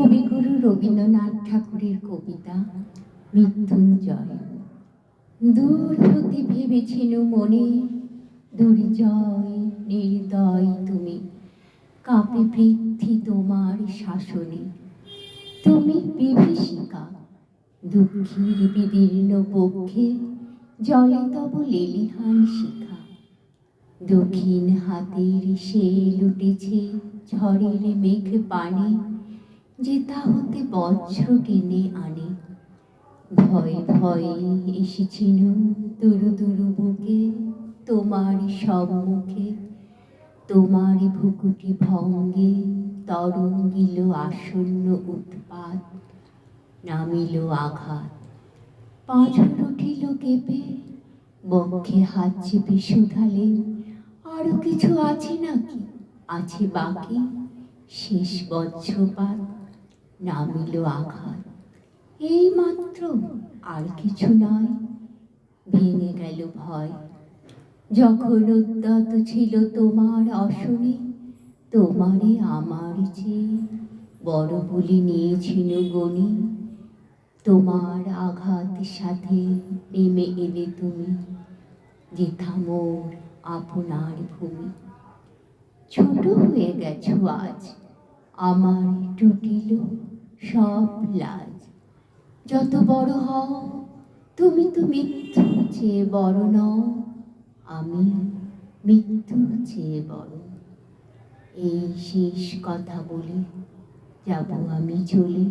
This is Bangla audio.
কবিগুরু রবীন্দ্রনাথ ঠাকুরের কবিতা মৃত্যুঞ্জয়। দূর হতে ভেবেছিল মনে, দুর্জয় নির্দয় তুমি, কাঁপে পৃথ্বী তোমার শাসনে। তুমি বিভীষিকা, দুঃখীর বিদীর্ণ বক্ষে জলে তব লেলিহান শিখা। দক্ষিণ হাতের শেল উঠেছে ঝড়ের মেঘ পানে, যে তা হতে বজ্র টেনে আনে। ভয়ে ভয়ে এসেছিল দুরু দুরু বুকে তোমার সম্মুখে। তোমার ভুকুটি ভঙ্গে তরঙ্গিল আসন্ন উৎপাত, নামিল আঘাত। পাঁজর উঠিল কেঁপে, বক্ষে হাত চেপে শুধালে, আরো কিছু আছে নাকি, আছে বাকি? শেষ বজ্রপাত, নামিল আঘাত। এই মাত্র, আর কিছু নয়। ভেঙে গেল ভয়, যখন উদ্যত ছিল তোমার অশনি। তোমারে আমার চেয়ে বড় বলে নিয়েছিল গনি। তোমার আঘাত সাথে নেমে এলে তুমি, যেথা মোর আপনার ভূমি। ছোট হয়ে গেছো আজ, আমার টুটিল সব লাজ। যত বড় হও তুমি তো মৃত্যুর চেয়ে বড় নও, আমি মৃত্যুর চেয়ে বড়। এই শেষ কথা বলে যাব আমি চলে।